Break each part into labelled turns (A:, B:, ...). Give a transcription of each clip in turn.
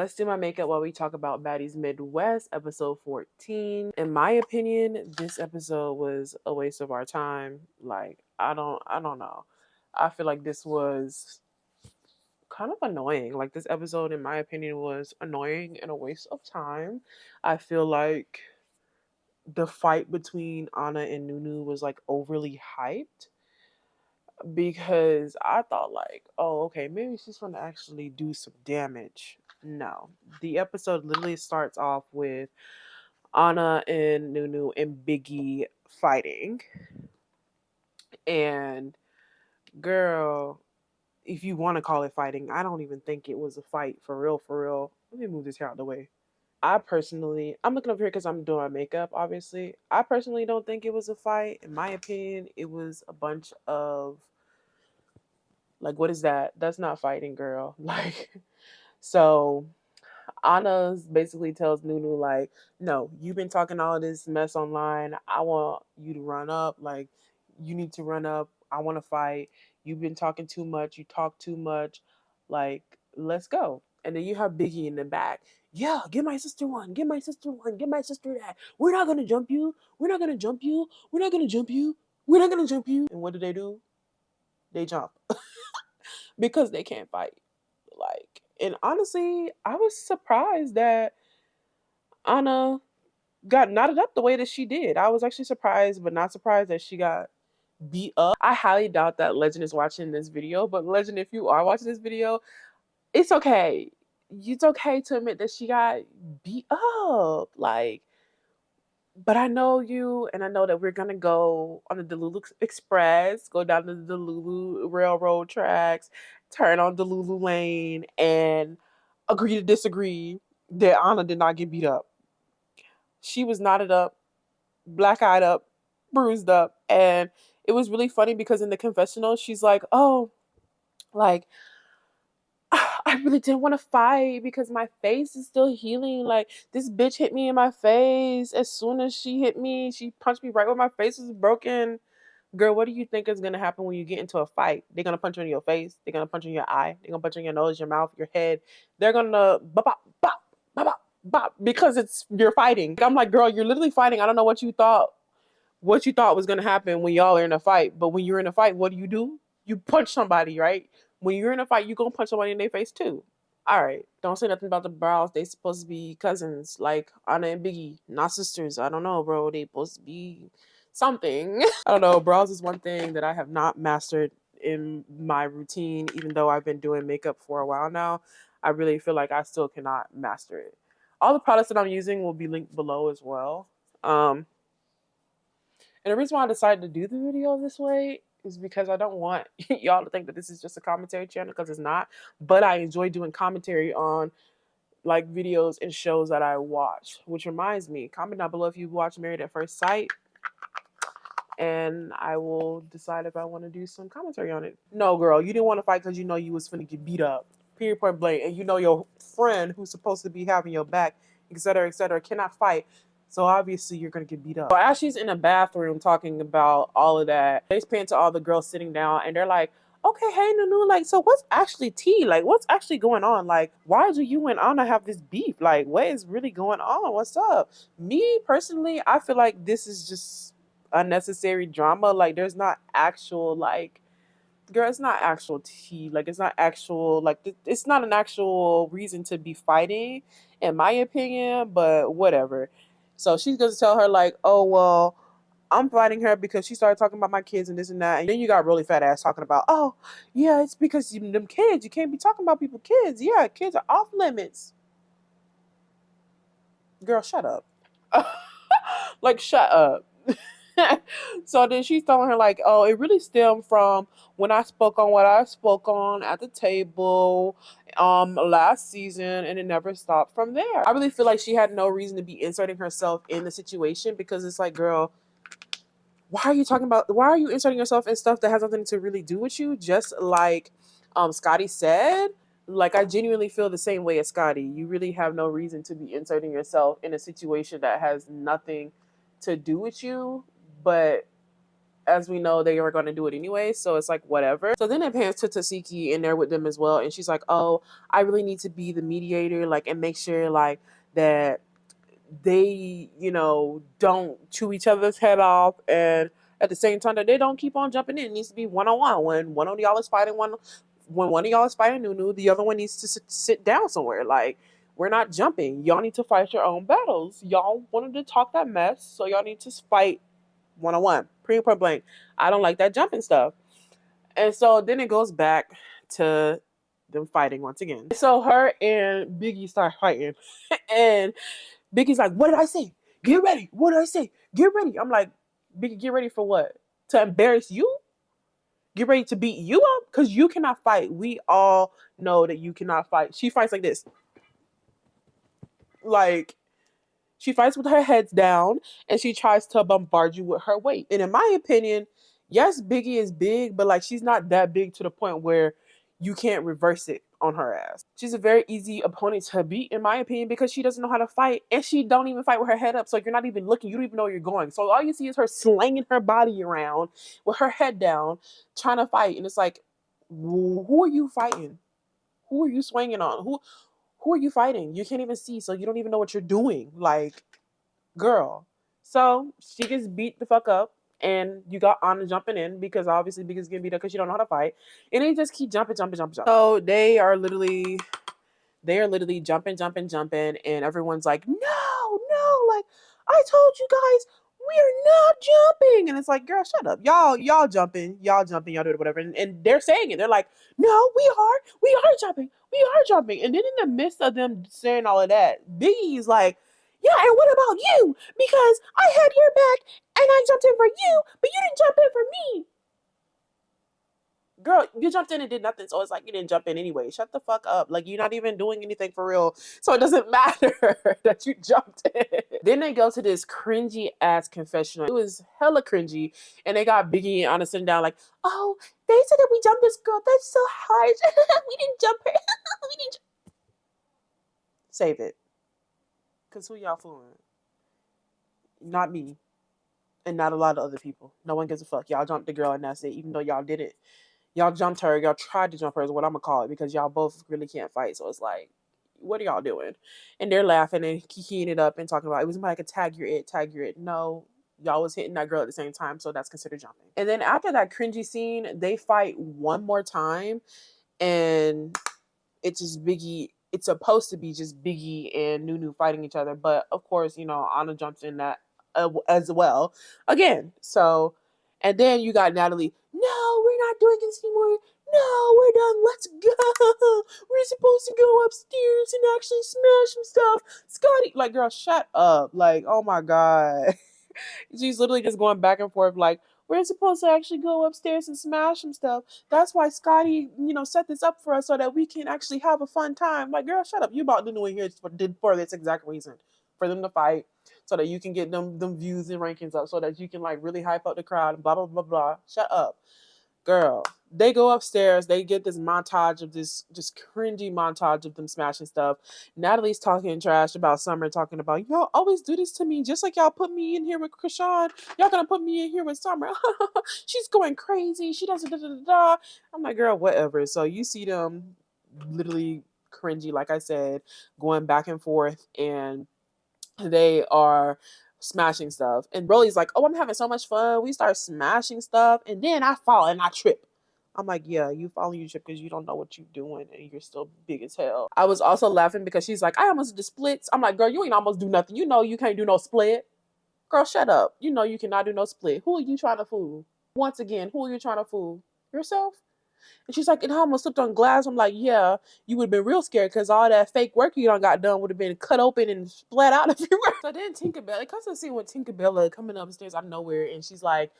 A: Let's do my makeup while we talk about Baddies Midwest, episode 14. In my opinion, this episode was a waste of our time. Like, I don't know. I feel like this was kind of annoying. Like, this episode, in my opinion, was annoying and a waste of time. I feel like the fight between Ahna and Nunu was like overly hyped because I thought like, oh, okay, maybe she's gonna actually do some damage. No, the episode literally starts off with Ahna and Nunu and Biggie fighting, and girl, if you want to call it fighting, I don't even think it was a fight for real. For real, let me move this hair out of the way. I personally, I'm looking over here because I'm doing my makeup. Obviously, I personally don't think it was a fight. In my opinion, it was a bunch of like, what is that? That's not fighting, girl. Like, so Anna basically tells Nunu, like, no, you've been talking all this mess online. I want you to run up. Like, you need to run up. I want to fight. You've been talking too much. You talk too much. Like, let's go. And then you have Biggie in the back. Yeah, give my sister one. Give my sister one. Give my sister that. We're not going to jump you. We're not going to jump you. We're not going to jump you. We're not going to jump you. And what do? They jump because they can't fight. Like, and honestly, I was surprised that Anna got knotted up the way that she did. I was actually surprised, but not surprised that she got beat up. I highly doubt that Legend is watching this video, but Legend, if you are watching this video, it's okay. It's okay to admit that she got beat up. Like, but I know you, and I know that we're gonna go on the Delulu Express, go down to the Delulu railroad tracks, turn on Delulu Lane, and agree to disagree that Anna did not get beat up. She was knotted up, black eyed up, bruised up, and it was really funny because in the confessional, she's like, "Oh, like I really didn't want to fight because my face is still healing. Like, this bitch hit me in my face. As soon as she hit me, she punched me right where my face was broken. Girl, what do you think is gonna happen when you get into a fight? They're gonna punch you in your face. They're gonna punch you in your eye. They're gonna punch you in your nose, your mouth, your head. They're gonna bop, bop, bop, bop, bop, bop because you're fighting. I'm like, girl, you're literally fighting. I don't know what you thought. What you thought was gonna happen when y'all are in a fight, but when you're in a fight, what do? You punch somebody, right? When you're in a fight, you gonna punch somebody in their face too. All right, don't say nothing about the brows. They supposed to be cousins, like Anna and Biggie, not sisters. I don't know, bro. They supposed to be something. I don't know. Brows is one thing that I have not mastered in my routine, even though I've been doing makeup for a while now. I really feel like I still cannot master it. All the products that I'm using will be linked below as well. And the reason why I decided to do the video this way is because I don't want y'all to think that this is just a commentary channel, because it's not. But I enjoy doing commentary on like videos and shows that I watch. Which reminds me, comment down below if you watch Married at First Sight, and I will decide if I want to do some commentary on it. No, girl, you didn't want to fight because you know you was finna get beat up. Period, point blank. And you know your friend who's supposed to be having your back, etc., cannot fight. So obviously you're gonna get beat up. So as she's in a bathroom talking about all of that, they pan to all the girls sitting down and they're like, okay, hey Nunu, like, so what's actually tea? Like, what's actually going on? Like, why do you and Anna have this beef? Like, what is really going on? What's up? Me personally, I feel like this is just unnecessary drama. Like, there's not actual, like, girl, it's not actual tea. Like, it's not actual, like, it's not an actual reason to be fighting, in my opinion, but whatever. So she's going to tell her, like, oh, well, I'm fighting her because she started talking about my kids and this and that. And then you got really fat ass talking about, oh, yeah, it's because them kids. You can't be talking about people's kids. Yeah, kids are off limits. Girl, shut up. Like, shut up. So then she's telling her, like, oh, it really stemmed from when I spoke on what I spoke on at the table last season, and it never stopped from there. I really feel like she had no reason to be inserting herself in the situation, because it's like, girl, why are you inserting yourself in stuff that has nothing to really do with you? Just like Scotty said, like, I genuinely feel the same way as Scotty. You really have no reason to be inserting yourself in a situation that has nothing to do with you. But as we know, they were going to do it anyway, so it's like whatever. So then it pans to Tesehki, and they're with them as well, and she's like, oh, I really need to be the mediator, like, and make sure like that they, you know, don't chew each other's head off, and at the same time that they don't keep on jumping in. It needs to be one-on-one. When one of y'all is fighting when one of y'all is fighting Nunu, the other one needs to sit down somewhere. Like, we're not jumping. Y'all need to fight your own battles. Y'all wanted to talk that mess, so y'all need to fight one-on-one. Point blank. I don't like that jumping stuff. And so then it goes back to them fighting once again. So her and Biggie start fighting. And Biggie's like, what did I say? Get ready. What did I say? Get ready. I'm like, Biggie, get ready for what? To embarrass you? Get ready to beat you up? Because you cannot fight. We all know that you cannot fight. She fights like this. Like, she fights with her head down, and she tries to bombard you with her weight. And in my opinion, yes, Biggie is big, but like, she's not that big to the point where you can't reverse it on her ass. She's a very easy opponent to beat, in my opinion, because she doesn't know how to fight, and she don't even fight with her head up, so you're not even looking. You don't even know where you're going. So all you see is her slanging her body around with her head down, trying to fight. And it's like, who are you fighting? Who are you swinging on? Who are you fighting? You can't even see, so you don't even know what you're doing. Like, girl. So she gets beat the fuck up, and you got Ahna jumping in because obviously Biggie's getting beat up because she don't know how to fight. And they just keep jumping. So they are literally jumping, and everyone's like, no, like, I told you guys, we're not jumping. And it's like, girl, shut up. Y'all jumping, y'all doing whatever. And they're saying it. They're like, no, we are jumping. And then in the midst of them saying all of that, Biggie's like, yeah, and what about you? Because I had your back and I jumped in for you, but you didn't jump in for me. Girl, you jumped in and did nothing, so it's like you didn't jump in anyway. Shut the fuck up. Like, you're not even doing anything for real, so it doesn't matter that you jumped in. Then they go to this cringy ass confessional. It was hella cringy, and they got Biggie and Ahna sitting down like, oh, they said that we jumped this girl. That's so hard. We didn't jump her. We didn't Save it. Because who y'all fooling? Not me. And not a lot of other people. No one gives a fuck. Y'all jumped the girl and that's it, even though y'all didn't. Y'all jumped her. Y'all tried to jump her is what I'm going to call it, because y'all both really can't fight. So it's like, what are y'all doing? And they're laughing and kikiing it up and talking about, it was like a tag your it. No, y'all was hitting that girl at the same time, so that's considered jumping. And then after that cringy scene, they fight one more time, and it's just Biggie. It's supposed to be just Biggie and Nunu fighting each other, but of course, you know, Ahna jumps in that as well again. So, and then you got Natalie. No, we're not doing this anymore. No, we're done. Let's go. We're supposed to go upstairs and actually smash some stuff. Scotty, like, girl, shut up. Like, oh my God. She's literally just going back and forth like, we're supposed to actually go upstairs and smash some stuff. That's why Scotty, you know, set this up for us so that we can actually have a fun time. Like, girl, shut up. You about to do it here for this exact reason. For them to fight, so that you can get them views and rankings up, so that you can like really hype up the crowd and blah, blah, blah, blah. Shut up. Girl. They go upstairs. They get this montage of this just cringy montage of them smashing stuff. Natalie's talking trash about Summer, talking about, y'all always do this to me, just like y'all put me in here with Krishan. Y'all gonna put me in here with Summer. She's going crazy. She does da da da da. I'm like, girl, whatever. So you see them literally cringy, like I said, going back and forth, and they are smashing stuff. And Broly's like, oh, I'm having so much fun. We start smashing stuff, and then I fall and I trip. I'm like, yeah, you fall and you trip because you don't know what you're doing and you're still big as hell. I was also laughing because she's like, I almost did splits. I'm like, girl, you ain't almost do nothing. You know you can't do no split. Girl, shut up. You know you cannot do no split. Who are you trying to fool? Once again, who are you trying to fool? Yourself? And she's like, and I almost slipped on glass. I'm like, yeah, you would have been real scared because all that fake work you done got done would have been cut open and splat out everywhere. So then Tinkerbell, it comes to see when Tinkerbella coming upstairs out of nowhere, and she's like,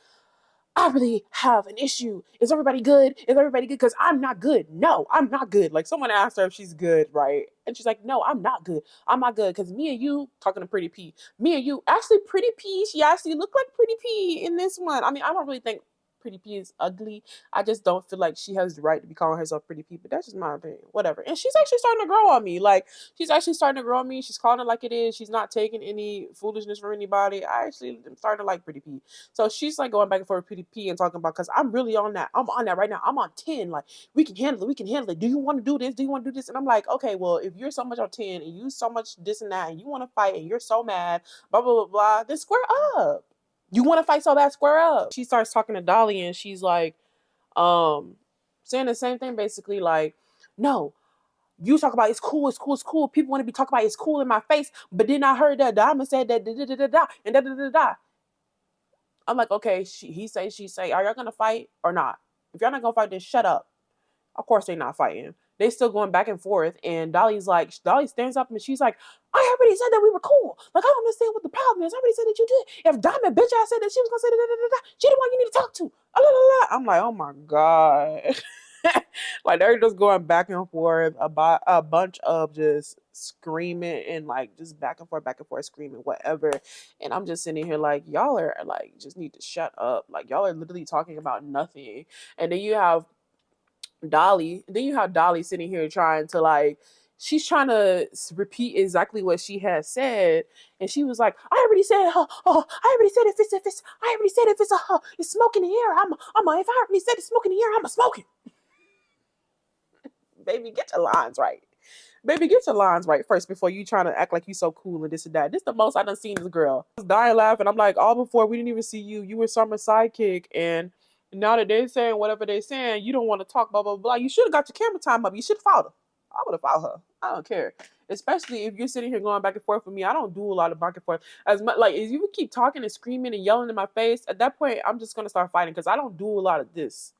A: I really have an issue. Is everybody good? Is everybody good? Because I'm not good. No, I'm not good. Like, someone asked her if she's good, right? And she's like, no, I'm not good. I'm not good because me and you, talking to Pretty P, me and you, actually Pretty P, she actually looked like Pretty P in this one. I mean, I don't really think Pretty P is ugly. I just don't feel like she has the right to be calling herself Pretty P, but that's just my opinion. Whatever. And she's actually starting to grow on me. Like, she's actually starting to grow on me. She's calling it like it is. She's not taking any foolishness from anybody. I actually am starting to like Pretty P. So she's like going back and forth with Pretty P and talking about, because I'm really on that. I'm on that right now. I'm on 10. Like, we can handle it. We can handle it. Do you want to do this? Do you want to do this? And I'm like, okay, well, if you're so much on 10 and you so much this and that and you want to fight and you're so mad, blah, blah, blah, blah, then square up. You want to fight so bad, square up. She starts talking to Dolly and she's like, saying the same thing basically, like, no, you talk about it's cool, it's cool, it's cool. People want to be talking about it's cool in my face, but then I heard that Diamond said that da da da da da and da da da da. I'm like, okay, he say, she say, are y'all gonna fight or not? If y'all not gonna fight, then shut up. Of course they're not fighting. They still going back and forth. And Dolly stands up and she's like, I already said that we were cool. Like, I don't understand what the problem is. I already said that you did. If Diamond bitch ass said that she was gonna say da da da da, she the one you need to talk to. I'm like, oh my God. Like, they're just going back and forth about a bunch of just screaming and like just back and forth, screaming, whatever. And I'm just sitting here like, y'all are like, just need to shut up. Like, y'all are literally talking about nothing. And then you have Dolly sitting here trying to like, she's trying to repeat exactly what she has said, and she was like, I already said, I already said it's smoke in the air. If I already said it's smoke in the air, I'ma smoke it. Baby, get your lines right. Baby, get your lines right first before you trying to act like you so cool and this and that. This the most I done seen this girl. I was dying laughing. I'm like, all before we didn't even see you. You were Summer's sidekick, and now that they're saying whatever they're saying, you don't want to talk, blah, blah, blah. You should have got your camera time up. You should have followed her. I would have followed her. I don't care. Especially if you're sitting here going back and forth with me. I don't do a lot of back and forth. As much like, if you keep talking and screaming and yelling in my face, at that point, I'm just going to start fighting, because I don't do a lot of this.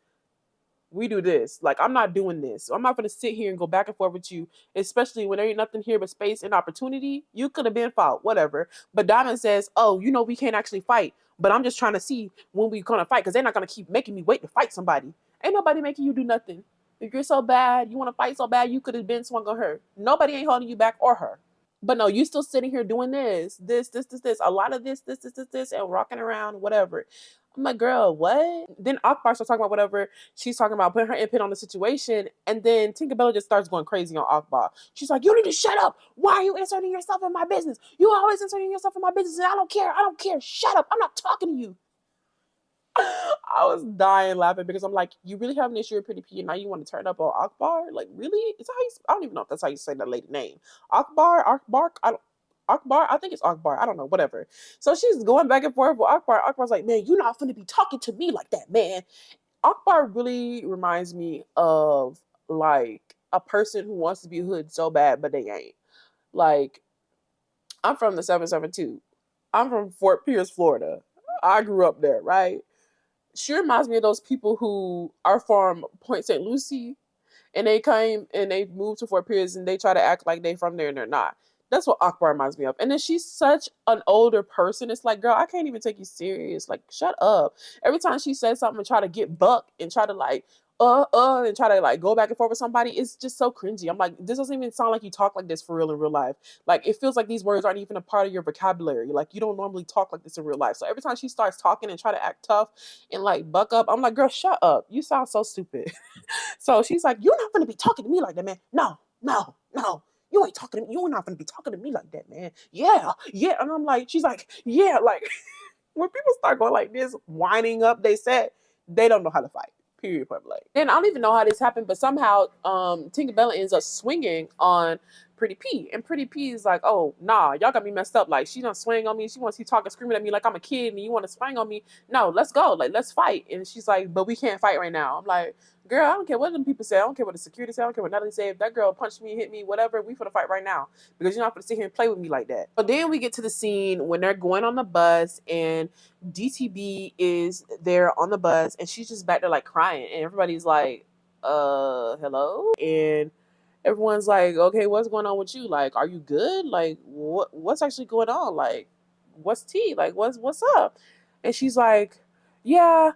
A: We do this. Like, I'm not doing this. I'm not going to sit here and go back and forth with you, especially when there ain't nothing here but space and opportunity. You could have been fought, whatever. But Diamond says, oh, we can't actually fight. But I'm just trying to see when we're going to fight, because they're not going to keep making me wait to fight somebody. Ain't nobody making you do nothing. If you're so bad, you want to fight so bad, you could have been swung on her. Nobody ain't holding you back or her. But no, you still sitting here doing this, a lot of this, and rocking around, whatever. I'm like, girl, what? Then Akbar starts talking about whatever. She's talking about putting her input on the situation. And then Tinkerbella just starts going crazy on Akbar. She's like, you need to shut up. Why are you inserting yourself in my business? You always inserting yourself in my business, and I don't care. Shut up. I'm not talking to you. I was dying laughing, because I'm like, you really have an issue with Pretty P, and now you want to turn up on Akbar? Like, really? I don't even know if that's how you say that lady name. Akbar? I think it's Akbar. I don't know, whatever. So she's going back and forth with Akbar. Akbar's like, man, you're not finna be talking to me like that, man. Akbar really reminds me of like a person who wants to be hood so bad, but they ain't. Like, I'm from the 772. I'm from Fort Pierce, Florida. I grew up there, right? She reminds me of those people who are from Point St. Lucie, and they came and they moved to Fort Pierce, and they try to act like they from there and they're not. That's what Akbar reminds me of. And then she's such an older person. It's like, girl, I can't even take you serious. Like, shut up. Every time she says something and try to get buck and try to like, and try to like go back and forth with somebody, it's just so cringy. I'm like, this doesn't even sound like you talk like this for real in real life. Like, it feels like these words aren't even a part of your vocabulary. Like, you don't normally talk like this in real life. So every time she starts talking and try to act tough and like buck up, I'm like, girl, shut up. You sound so stupid. So she's like, you're not gonna be talking to me like that, man. No. You ain't talking to me. You're not gonna be talking to me like that, man. Yeah. And I'm like, she's like, yeah, like when people start going like this, winding up, they said they don't know how to fight. Period. Point blank. Then I don't even know how this happened, but somehow Tinkerbella ends up swinging on Pretty P, and Pretty P is like, oh nah, y'all got me messed up. Like, she done swing on me. She wants you talking, screaming at me like I'm a kid, and you want to swing on me. No, let's go. Like, let's fight. And she's like, but we can't fight right now. I'm like, girl, I don't care what them people say. I don't care what the security say. I don't care what Natalie say. If that girl punched me, hit me, whatever, we finna fight right now, because you're not gonna sit here and play with me like that. But then we get to the scene when they're going on the bus, and DTB is there on the bus, and she's just back there like crying, and everybody's like, hello? And everyone's like, okay, what's going on with you? Like, are you good? Like, what's actually going on? Like, what's tea? Like, what's up? And she's like, yeah,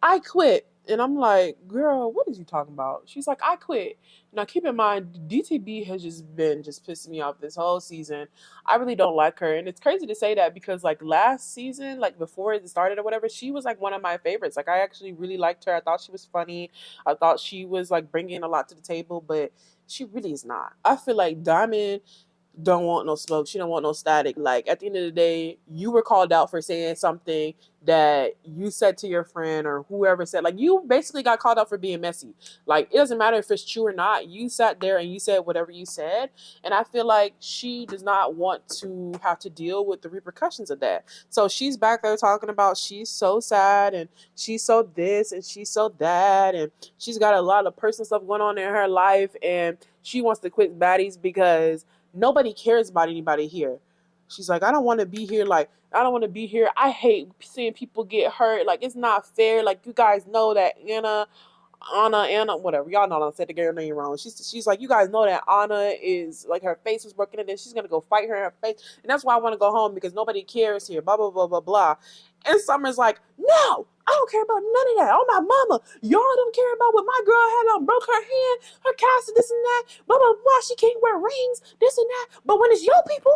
A: I quit. And I'm like, girl, what is you talking about? She's like, I quit. Now keep in mind, DTB has just been just pissing me off this whole season. I really don't like her. And it's crazy to say that because like last season, like before it started or whatever, she was like one of my favorites. Like I actually really liked her. I thought she was funny. I thought she was like bringing a lot to the table, but she really is not. I feel like Diamond don't want no smoke. She don't want no static. Like at the end of the day, you were called out for saying something that you said to your friend or whoever said. Like you basically got called out for being messy. Like it doesn't matter if it's true or not. You sat there and you said whatever you said, and I feel like she does not want to have to deal with the repercussions of that. So she's back there talking about she's so sad and she's so this and she's so that and she's got a lot of personal stuff going on in her life and she wants to quit Baddies because nobody cares about anybody here. She's like, I don't want to be here. Like, I don't want to be here. I hate seeing people get hurt. Like, it's not fair. Like, you guys know that Ahna, whatever. Y'all know I said the girl name wrong. She's like, you guys know that Ahna is like her face was broken and then she's gonna go fight her in her face. And that's why I want to go home because nobody cares here. Blah blah blah blah blah. And Summer's like, no, I don't care about none of that. Oh my mama, y'all don't care about what my girl had on, broke her hand, her cast, this and that, blah blah blah. She can't wear rings, this and that. But when it's your people,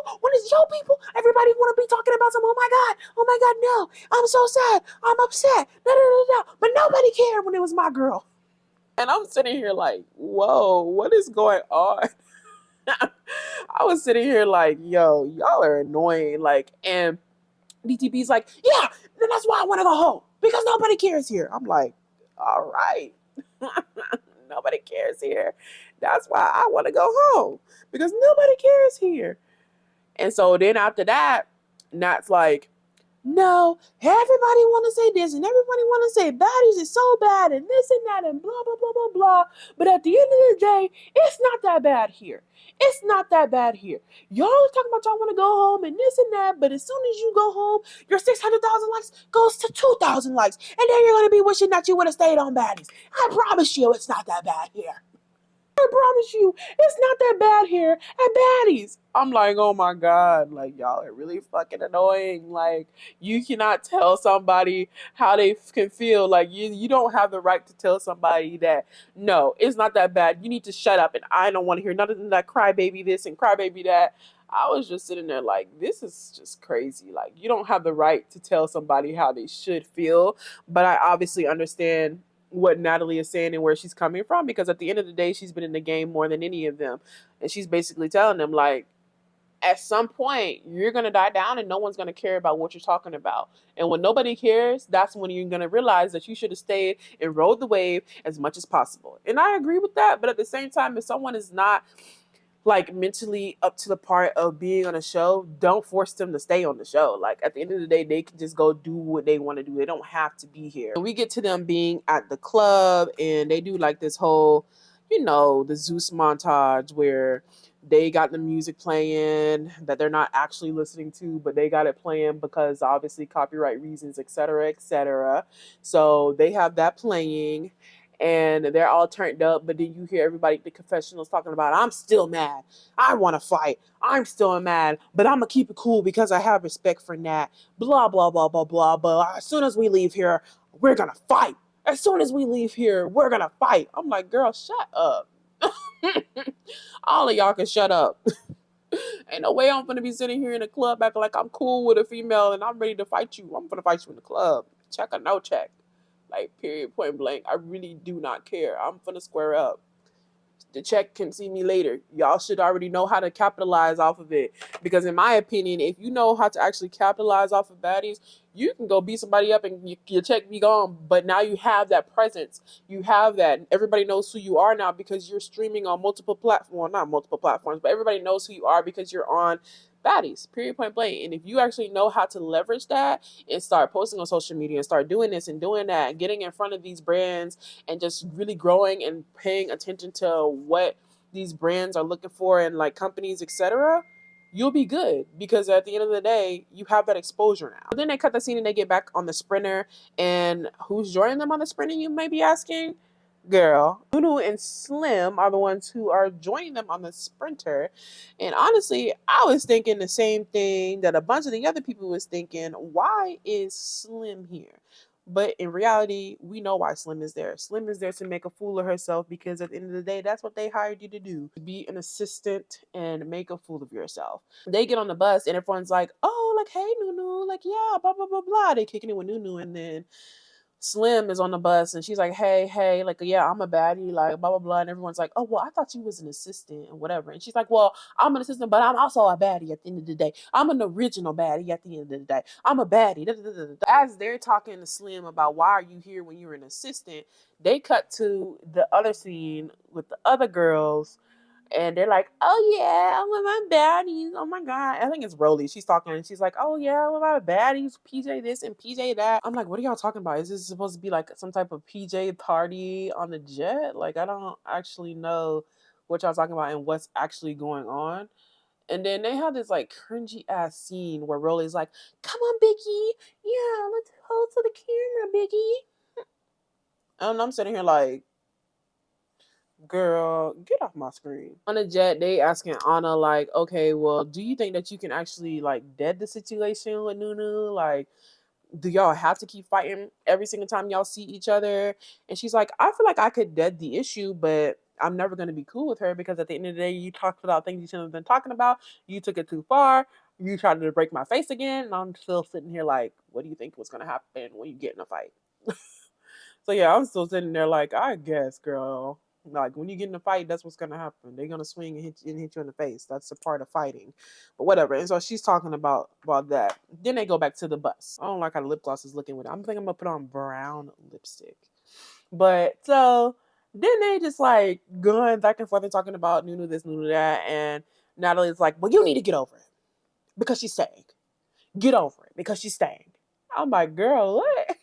A: everybody want to be talking about some. Oh my god, no, I'm so sad, I'm upset, da da da da. But nobody cared when it was my girl. And I'm sitting here like, whoa, what is going on? I was sitting here like, yo, y'all are annoying. Like, and DTB's like, yeah, then that's why I want to go home because nobody cares here. I'm like, all right. Nobody cares here. That's why I want to go home because nobody cares here. And so then after that, Nat's like, no, everybody want to say this and everybody want to say Baddies is so bad and this and that and blah, blah, blah, blah, blah. But at the end of the day, it's not that bad here. It's not that bad here. Y'all talking about y'all want to go home and this and that, but as soon as you go home, your 600,000 likes goes to 2,000 likes. And then you're going to be wishing that you would have stayed on Baddies. I promise you it's not that bad here. I promise you, it's not that bad here at Baddies. I'm like, oh my god, like y'all are really fucking annoying. Like you cannot tell somebody how they can feel. Like you don't have the right to tell somebody that no, it's not that bad. You need to shut up, and I don't want to hear none of that crybaby this and crybaby that. I was just sitting there like, this is just crazy. Like you don't have the right to tell somebody how they should feel. But I obviously understand what Natalie is saying and where she's coming from because at the end of the day she's been in the game more than any of them, and she's basically telling them like at some point you're going to die down and no one's going to care about what you're talking about, and when nobody cares, that's when you're going to realize that you should have stayed and rode the wave as much as possible. And I agree with that, but at the same time, if someone is not like mentally up to the part of being on a show, don't force them to stay on the show. Like at the end of the day, they can just go do what they want to do. They don't have to be here. And we get to them being at the club and they do like this whole, the Zeus montage where they got the music playing that they're not actually listening to, but they got it playing because obviously copyright reasons, etc., etc. So they have that playing and they're all turned up, but then you hear everybody, the confessionals talking about, I'm still mad. I want to fight. I'm still mad, but I'm going to keep it cool because I have respect for Nat. Blah, blah, blah, blah, blah. But as soon as we leave here, we're going to fight. As soon as we leave here, we're going to fight. I'm like, girl, shut up. All of y'all can shut up. Ain't no way I'm going to be sitting here in a club acting like I'm cool with a female and I'm ready to fight you. I'm going to fight you in the club. Check or no check. Like, period, point blank. I really do not care. I'm finna square up. The check can see me later. Y'all should already know how to capitalize off of it. Because in my opinion, if you know how to actually capitalize off of Baddies, you can go beat somebody up and your check be gone. But now you have that presence. You have that. Everybody knows who you are now because you're streaming on multiple platforms. Well, not multiple platforms, but everybody knows who you are because you're on Baddies, period, point blank. And if you actually know how to leverage that and start posting on social media and start doing this and doing that and getting in front of these brands and just really growing and paying attention to what these brands are looking for and like companies, etc., you'll be good because at the end of the day, you have that exposure now. But then they cut the scene and they get back on the sprinter, and who's joining them on the sprinter, you may be asking? Girl, Nunu and Slim are the ones who are joining them on the sprinter. And honestly, I was thinking the same thing that a bunch of the other people was thinking. Why is Slim here? But in reality, we know why Slim is there. Slim is there to make a fool of herself because at the end of the day, that's what they hired you to do. Be an assistant and make a fool of yourself. They get on the bus and everyone's like, oh, like, hey, Nunu, like, yeah, blah, blah, blah, blah. They kicking it with Nunu, and then Slim is on the bus and she's like, hey, like, yeah, I'm a baddie, like, blah, blah, blah. And everyone's like, oh, well, I thought you was an assistant and whatever. And she's like, well, I'm an assistant, but I'm also a baddie at the end of the day. I'm an original baddie at the end of the day. I'm a baddie. Da, da, da, da. As they're talking to Slim about why are you here when you're an assistant, they cut to the other scene with the other girls. And they're like, oh yeah, I'm with my baddies. Oh my God. I think it's Rolly. She's talking and she's like, oh yeah, I'm with my baddies. PJ this and PJ that. I'm like, what are y'all talking about? Is this supposed to be like some type of PJ party on the jet? Like, I don't actually know what y'all talking about and what's actually going on. And then they have this like cringy ass scene where Rolly's like, come on, Biggie. Yeah, let's hold to the camera, Biggie. And I'm sitting here like, girl, get off my screen. On the jet, they asking Ahna like, okay, well, do you think that you can actually like dead the situation with Nunu? Like, do y'all have to keep fighting every single time y'all see each other? And she's like, I feel like I could dead the issue, but I'm never gonna be cool with her because at the end of the day, you talked about things you shouldn't have been talking about. You took it too far. You tried to break my face again, and I'm still sitting here like, what do you think was gonna happen when you get in a fight? So yeah, I'm still sitting there like, I guess, girl. Like when you get in a fight, that's what's gonna happen. They're gonna swing and hit you in the face. That's a part of fighting. But whatever. And so she's talking about that. Then they go back to the bus. I don't like how the lip gloss is looking with it. I'm thinking I'm gonna put on brown lipstick. But so then they just like going back and forth and talking about Nunu this, Nunu that, and Natalie's like, well, you need to get over it because she's staying. Get over it because she's staying. I'm like, girl, what?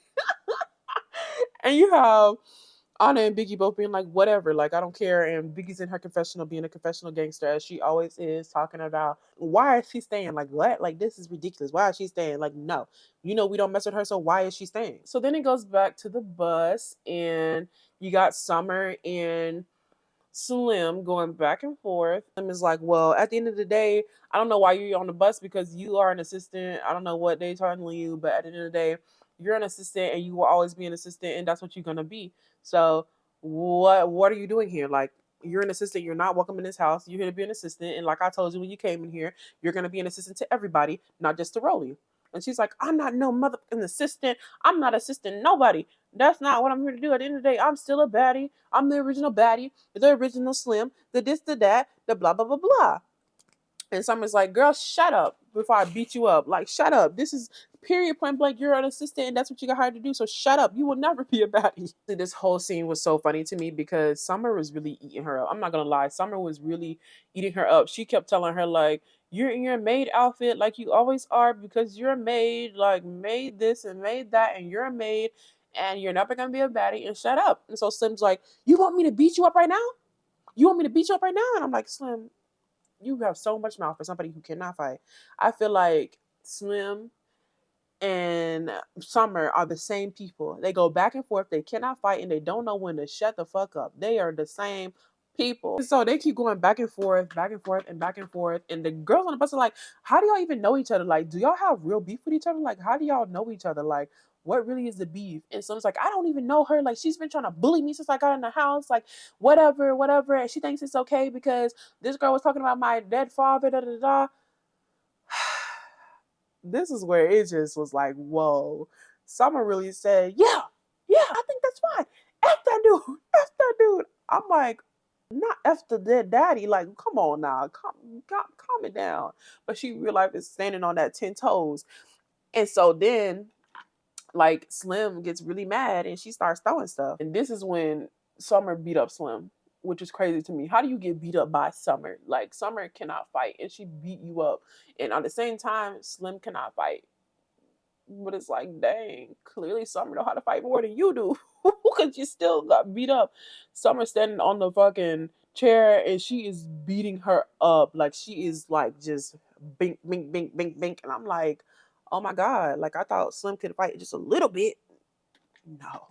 A: And you have Ahna and Biggie both being like, whatever, like, I don't care. And Biggie's in her confessional, being a confessional gangster, as she always is, talking about, why is she staying? Like, what? Like, this is ridiculous. Why is she staying? Like, no. You know, we don't mess with her, so why is she staying? So then it goes back to the bus, and you got Summer and Slim going back and forth. Slim is like, well, at the end of the day, I don't know why you're on the bus because you are an assistant. I don't know what they telling you, but at the end of the day, you're an assistant and you will always be an assistant and that's what you're gonna be. So what are you doing here? Like, you're an assistant, you're not welcome in this house. You're here to be an assistant. And like I told you when you came in here, you're gonna be an assistant to everybody, not just to Rolly. And she's like, I'm not no motherfucking assistant. I'm not assisting nobody. That's not what I'm here to do. At the end of the day, I'm still a baddie. I'm the original baddie, the original Slim, the this, the that, the blah, blah, blah, blah. And Summer's like, girl, shut up before I beat you up. Like, shut up. This is period point blank. You're an assistant and that's what you got hired to do. So shut up. You will never be a baddie. This whole scene was so funny to me because Summer was really eating her up. I'm not going to lie. Summer was really eating her up. She kept telling her, like, you're in your maid outfit like you always are because you're a maid, like, made this and made that, and you're a maid and you're never going to be a baddie and shut up. And so Slim's like, you want me to beat you up right now? You want me to beat you up right now? And I'm like, Slim, you have so much mouth for somebody who cannot fight. I feel like Slim and Summer are the same people. They go back and forth. They cannot fight and they don't know when to shut the fuck up. They are the same people. So they keep going back and forth, back and forth, and back and forth. And the girls on the bus are like, how do y'all even know each other? Like, do y'all have real beef with each other? Like, how do y'all know each other? Like, what really is the beef? And Slim's like, I don't even know her. Like, she's been trying to bully me since I got in the house. Like, whatever, whatever. And she thinks it's okay because this girl was talking about my dead father, da da da. This is where it just was like, whoa. Summer really said, yeah, I think that's fine. F that dude, F that dude. I'm like, not F the dead daddy. Like, come on now, calm it down. But she realized it's standing on that 10 toes. And so then, like, Slim gets really mad and she starts throwing stuff. And this is when Summer beat up Slim, which is crazy to me. How do you get beat up by Summer? Like, Summer cannot fight and she beat you up. And at the same time, Slim cannot fight. But it's like, dang, clearly Summer know how to fight more than you do. Because you still got beat up. Summer standing on the fucking chair and she is beating her up. Like, she is like just bink, bink, bink, bink, bink. And I'm like, oh my God. Like, I thought Slim could fight just a little bit. No.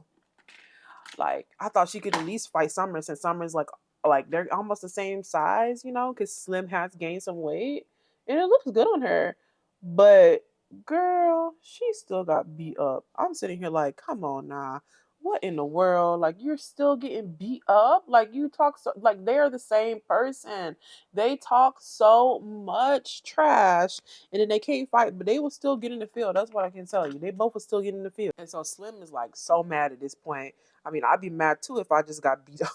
A: Like, I thought she could at least fight Summer since Summer's like they're almost the same size, you know, because Slim has gained some weight and it looks good on her. But Girl, she still got beat up. I'm sitting here like, come on now. What in the world? Like, you're still getting beat up? Like, you talk so, like, they're the same person. They talk so much trash and then they can't fight, but they will still get in the field. That's what I can tell you. They both will still get in the field. And so Slim is like so mad at this point. I mean, I'd be mad too if I just got beat up.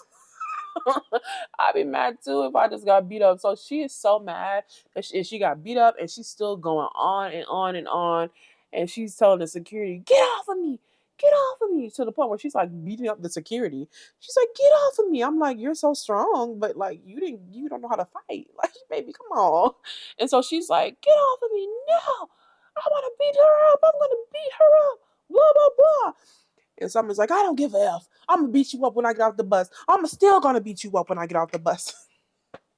A: I'd be mad too if I just got beat up. So she is so mad that she got beat up and she's still going on and on and on. And she's telling the security, get off of me. Get off of me. To the point where she's like beating up the security. She's like, get off of me. I'm like, you're so strong, but like you don't know how to fight. Like, baby, come on. And so she's like, get off of me. No. I want to beat her up. I'm gonna beat her up. Blah blah blah. And Summer's like, I don't give a F. I'm gonna beat you up when I get off the bus. I'm still gonna beat you up when I get off the bus.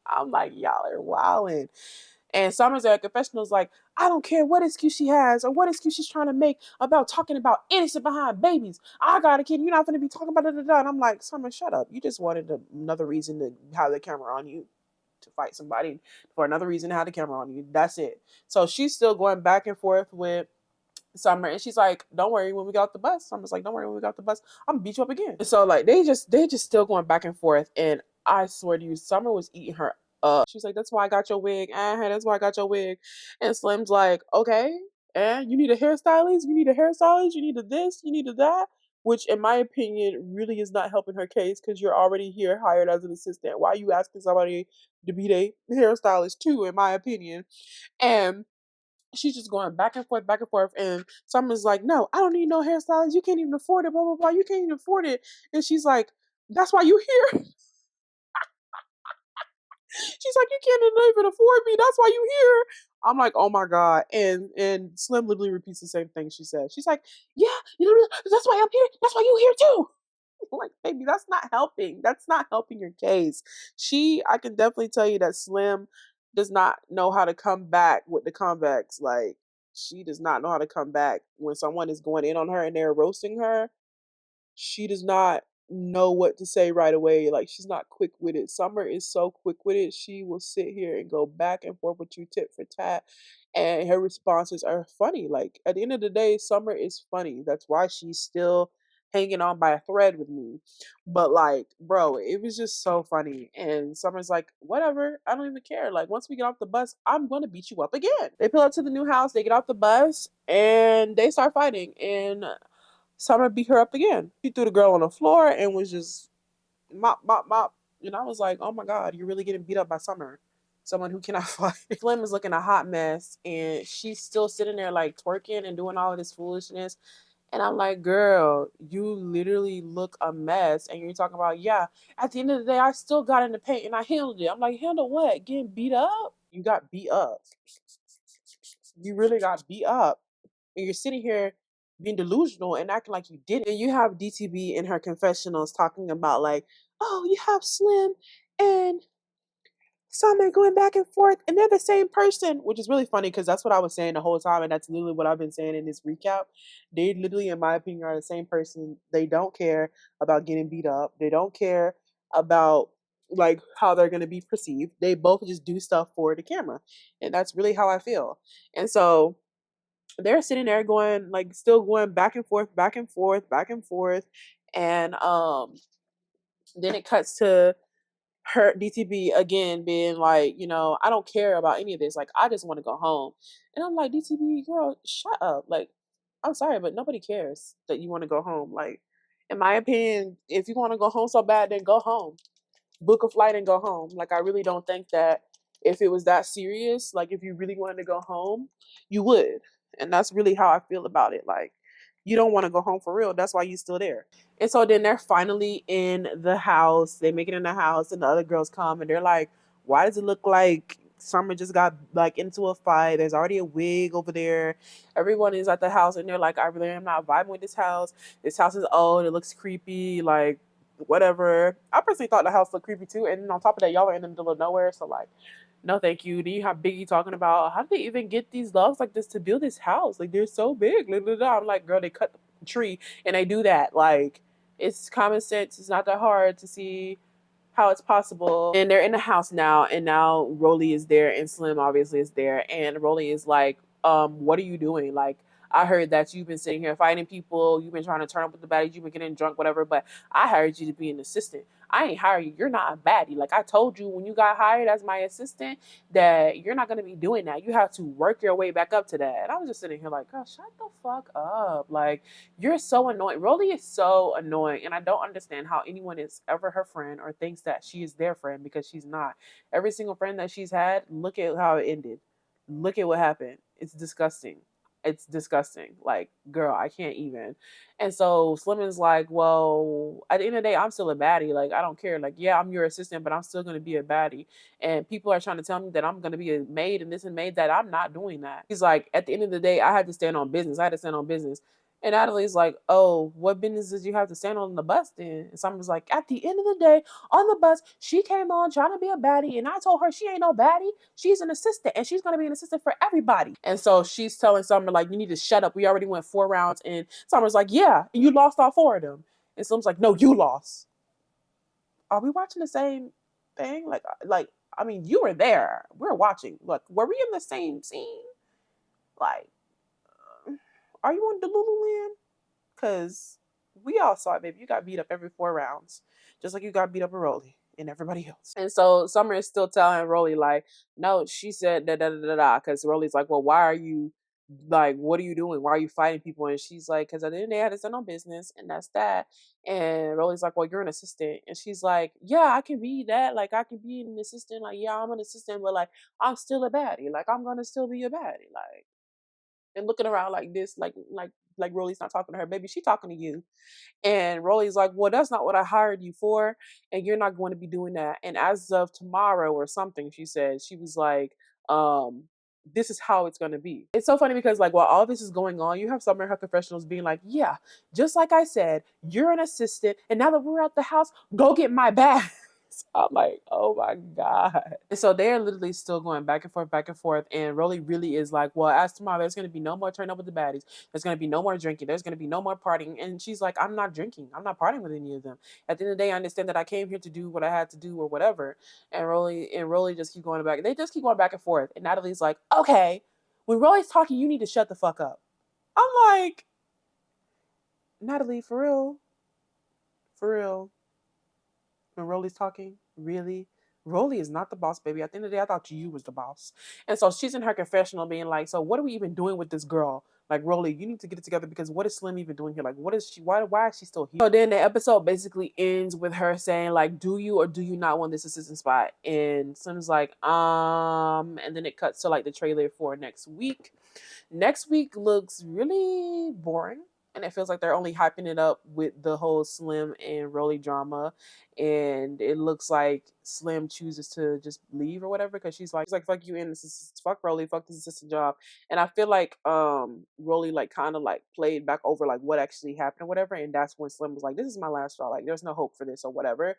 A: I'm like, y'all are wilding. And Summer's at confessional's like, I don't care what excuse she has or what excuse she's trying to make about talking about innocent behind babies. I got a kid. You're not gonna be talking about it. And I'm like, Summer, shut up. You just wanted another reason to have the camera on you to fight somebody for another reason to have the camera on you. That's it. So she's still going back and forth with Summer, and she's like, don't worry when we get off the bus. Summer's like, don't worry when we get off the bus. I'm gonna beat you up again. So like they just still going back and forth. And I swear to you, Summer was eating her up. She's like, that's why I got your wig. That's why I got your wig. And Slim's like, okay, and you need a hairstylist, you need a hairstylist, you need a this, you need a that. Which in my opinion really is not helping her case because you're already here hired as an assistant. Why are you asking somebody to be a hairstylist too, in my opinion? And she's just going back and forth. And Summer's like, no, I don't need no hairstylist. You can't even afford it, blah, blah, blah. You can't even afford it. And she's like, that's why you here. She's like, you can't even afford me. That's why you here. I'm like, oh my God. And Slim literally repeats the same thing she said. She's like, yeah, that's why I'm here. That's why you here too. Like, baby, that's not helping. That's not helping your case. I can definitely tell you that Slim does not know how to come back with the comebacks. Like, she does not know how to come back when someone is going in on her and they're roasting her. She does not know what to say right away. Like, she's not quick with it. Summer is so quick with it. She will sit here and go back and forth with you tit for tat. And her responses are funny. Like, at the end of the day, Summer is funny. That's why she's still hanging on by a thread with me. But like, bro, it was just so funny. And Summer's like, whatever, I don't even care. Like, once we get off the bus, I'm gonna beat you up again. They pull up to the new house, they get off the bus, and they start fighting. And Summer beat her up again. She threw the girl on the floor and was just mop, mop, mop. And I was like, oh my God, you're really getting beat up by Summer. Someone who cannot fight. Slim is looking a hot mess and she's still sitting there like twerking and doing all of this foolishness. And I'm like, girl, you literally look a mess. And you're talking about, yeah, at the end of the day, I still got in the paint and I handled it. I'm like, handle what? Getting beat up? You got beat up. You really got beat up. And you're sitting here being delusional and acting like you didn't. And you have DTB in her confessionals talking about like, oh, you have Slim and Summer going back and forth, and they're the same person, which is really funny because that's what I was saying the whole time, and that's literally what I've been saying in this recap. They literally, in my opinion, are the same person. They don't care about getting beat up. They don't care about like how they're gonna be perceived. They both just do stuff for the camera, and that's really how I feel. And so they're sitting there going like still going back and forth, back and forth, back and forth, and then it cuts to her DTB again being like, I don't care about any of this. Like, I just want to go home. And I'm like, DTB, girl, shut up. Like, I'm sorry, but nobody cares that you want to go home. Like, in my opinion, if you want to go home so bad, then go home. Book a flight and go home. Like, I really don't think that if it was that serious, like, if you really wanted to go home, you would. And that's really how I feel about it. Like, you don't want to go home for real. That's why you're still there. And so then they're finally in the house. They make it in the house, and the other girls come, and they're like, "Why does it look like Summer just got like into a fight? There's already a wig over there. Everyone is at the house, and they're like, I really am not vibing with this house. This house is old. It looks creepy. Like, whatever." I personally thought the house looked creepy too. And then on top of that, y'all are in the middle of nowhere, so like, no, thank you. Then you have Biggie talking about how did they even get these logs like this to build this house? Like, they're so big. Blah, blah, blah. I'm like, girl, they cut the tree and they do that. Like, it's common sense. It's not that hard to see how it's possible. And they're in the house now, and now Rolly is there, and Slim obviously is there, and Rolly is like, what are you doing? Like, I heard that you've been sitting here fighting people, you've been trying to turn up with the baddies, you've been getting drunk, whatever, but I hired you to be an assistant. I ain't hired you. You're not a baddie. Like, I told you when you got hired as my assistant that you're not going to be doing that. You have to work your way back up to that. And I was just sitting here like, girl, shut the fuck up. Like, you're so annoying. Rolly is so annoying. And I don't understand how anyone is ever her friend or thinks that she is their friend, because she's not. Every single friend that she's had, look at how it ended. Look at what happened. It's disgusting. It's disgusting. Like, girl, I can't even. And so Slim is like, well, at the end of the day, I'm still a baddie. Like, I don't care. Like, yeah, I'm your assistant, but I'm still going to be a baddie. And people are trying to tell me that I'm going to be a maid and this and maid that. I'm not doing that. He's like, at the end of the day, I had to stand on business. I had to stand on business. And Natalie's like, oh, what business did you have to stand on the bus then? And Summer's like, at the end of the day, on the bus, she came on trying to be a baddie. And I told her she ain't no baddie. She's an assistant. And she's going to be an assistant for everybody. And so she's telling Summer, like, you need to shut up. We already went 4 rounds. And Summer's like, yeah, and you lost all 4 of them. And Slim's like, no, you lost. Are we watching the same thing? Like, I mean, you were there. We're watching. Look, were we in the same scene? Like, are you on Delulu Land? Because we all saw it, baby. You got beat up every 4 rounds, just like you got beat up with Rolly and everybody else. And so Summer is still telling Rolly, like, no, she said da da da da da. Because Rolly's like, well, why are you, like, what are you doing? Why are you fighting people? And she's like, because at the end of the day, I had to stand on business, and that's that. And Rolly's like, well, you're an assistant. And she's like, yeah, I can be that. Like, I can be an assistant. Like, yeah, I'm an assistant, but like, I'm still a baddie. Like, I'm gonna still be a baddie. Like, and looking around like this, like Rolly's not talking to her, baby. She talking to you. And Rolly's like, well, that's not what I hired you for, and you're not going to be doing that. And as of tomorrow or something, she said, she was like, this is how it's going to be. It's so funny because, like, while all this is going on, you have some of her professionals being like, yeah, just like I said, you're an assistant, and now that we're at the house, go get my bag. I'm like, oh my God. And so they're literally still going back and forth, back and forth. And Rolly really is like, well, as tomorrow, there's going to be no more turn up with the baddies. There's going to be no more drinking. There's going to be no more partying. And she's like, I'm not drinking. I'm not partying with any of them. At the end of the day, I understand that I came here to do what I had to do or whatever. And Rolly just keep going back. They just keep going back and forth. And Natalie's like, okay, when Rolly's talking, you need to shut the fuck up. I'm like, Natalie, for real? For real? When Rolly's talking, really? Rolly is not the boss, baby. At the end of the day, I thought you was the boss. And so she's in her confessional being like, so what are we even doing with this girl? Like, Rolly, you need to get it together, because what is Slim even doing here? Like, what is she, why is she still here? So then the episode basically ends with her saying, like, do you or do you not want this assistant spot? And Slim's like, and then it cuts to like the trailer for next week. Next week looks really boring. And it feels like they're only hyping it up with the whole Slim and Rolly drama. And it looks like Slim chooses to just leave or whatever, because she's like, fuck you, and fuck Rolly, fuck this assistant job. And I feel like Rolly like kind of like played back over like what actually happened or whatever. And that's when Slim was like, this is my last straw. Like, there's no hope for this or whatever.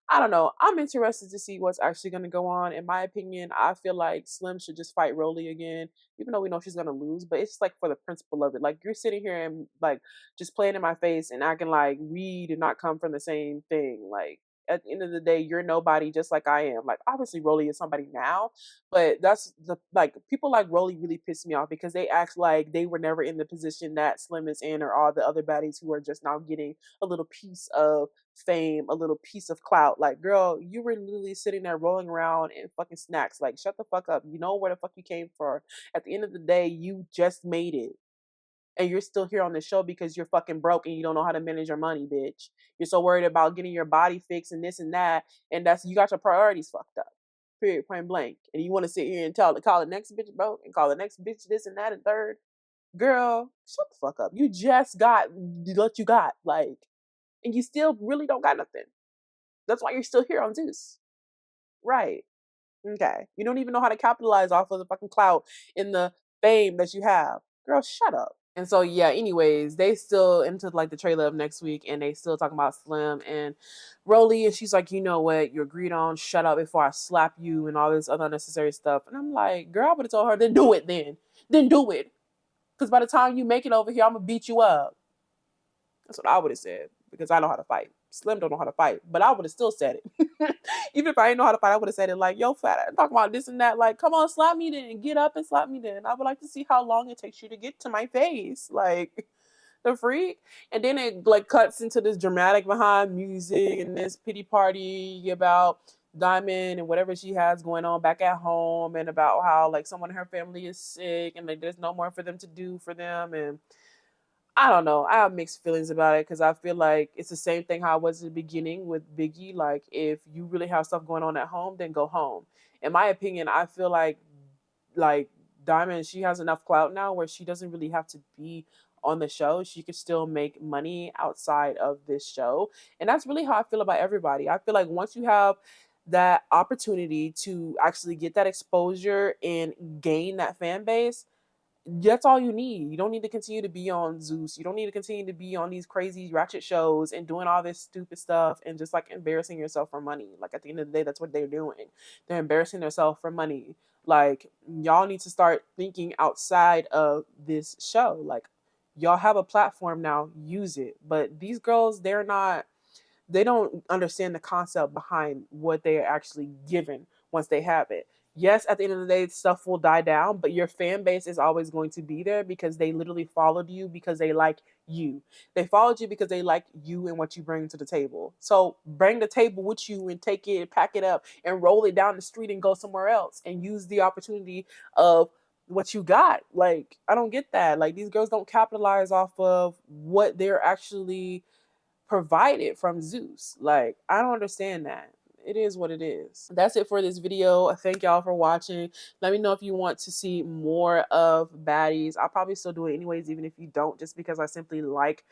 A: I don't know. I'm interested to see what's actually going to go on. In my opinion, I feel like Slim should just fight Rolly again, even though we know she's going to lose. But it's just like for the principle of it. Like, you're sitting here and like just playing in my face and acting like we did not come from the same thing. Like, at the end of the day, you're nobody, just like I am. Like, obviously Rolly is somebody now, but that's the, like, people like Rolly really piss me off, because they act like they were never in the position that Slim is in, or all the other baddies who are just now getting a little piece of fame, a little piece of clout. Like, girl, you were literally sitting there rolling around in fucking snacks. Like, shut the fuck up. You know where the fuck you came from. At the end of the day, you just made it. And you're still here on the show because you're fucking broke and you don't know how to manage your money, bitch. You're so worried about getting your body fixed and this and that, and that's, you got your priorities fucked up. Period, point blank. And you want to sit here and call the next bitch broke and call the next bitch this and that and third. Girl, shut the fuck up. You just got what you got, like, and you still really don't got nothing. That's why you're still here on Zeus. Right. Okay. You don't even know how to capitalize off of the fucking clout in the fame that you have. Girl, shut up. And so, yeah, anyways, they still into like the trailer of next week, and they still talking about Slim and Rolly. And she's like, you know what? You agreed on, shut up before I slap you, and all this other unnecessary stuff. And I'm like, girl, I would have told her, then do it then. Then do it. Because by the time you make it over here, I'm going to beat you up. That's what I would have said, because I know how to fight. Slim don't know how to fight, but I would have still said it. Even if I didn't know how to fight, I would have said it like, yo, fat ass, talking about this and that. Like, come on, slap me then. Get up and slap me then. I would like to see how long it takes you to get to my face. Like, the freak. And then it like cuts into this dramatic behind music and this pity party about Diamond and whatever she has going on back at home, and about how like someone in her family is sick and like there's no more for them to do for them. And I don't know. I have mixed feelings about it because I feel like it's the same thing how I was in the beginning with Biggie. Like, if you really have stuff going on at home, then go home. In my opinion, I feel like Diamond, she has enough clout now where she doesn't really have to be on the show. She could still make money outside of this show. And that's really how I feel about everybody. I feel like once you have that opportunity to actually get that exposure and gain that fan base, that's all you need. You don't need to continue to be on Zeus. You don't need to continue to be on these crazy ratchet shows and doing all this stupid stuff and just like embarrassing yourself for money. Like, at the end of the day, that's what they're doing. They're embarrassing themselves for money. Like, y'all need to start thinking outside of this show. Like, y'all have a platform now, use it. But these girls, they don't understand the concept behind what they are actually given once they have it. Yes, at the end of the day, stuff will die down, but your fan base is always going to be there because they literally followed you because they like you. They followed you because they like you and what you bring to the table. So bring the table with you and take it, pack it up, and roll it down the street and go somewhere else and use the opportunity of what you got. Like, I don't get that. Like, these girls don't capitalize off of what they're actually provided from Zeus. Like, I don't understand that. It is what it is. That's it for this video. Thank y'all for watching. Let me know if you want to see more of Baddies. I'll probably still do it anyways, even if you don't, just because I simply like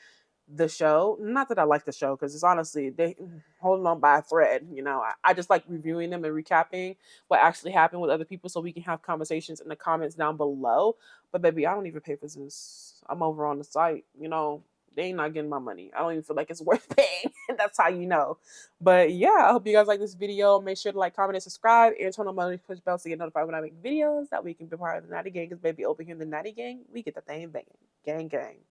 A: the show. Not that I like the show, because it's honestly, they holding on by a thread. I just like reviewing them and recapping what actually happened with other people so we can have conversations in the comments down below. But baby, I don't even pay for Zeus. I'm over on the site. They ain't not getting my money. I don't even feel like it's worth paying. That's how you know. But yeah, I hope you guys like this video. Make sure to like, comment, and subscribe, and turn on my notification bell to get notified when I make videos. That way you can be part of the Natty Gang. Because baby, over here in the Natty Gang, we get the thing banging. Gang, gang.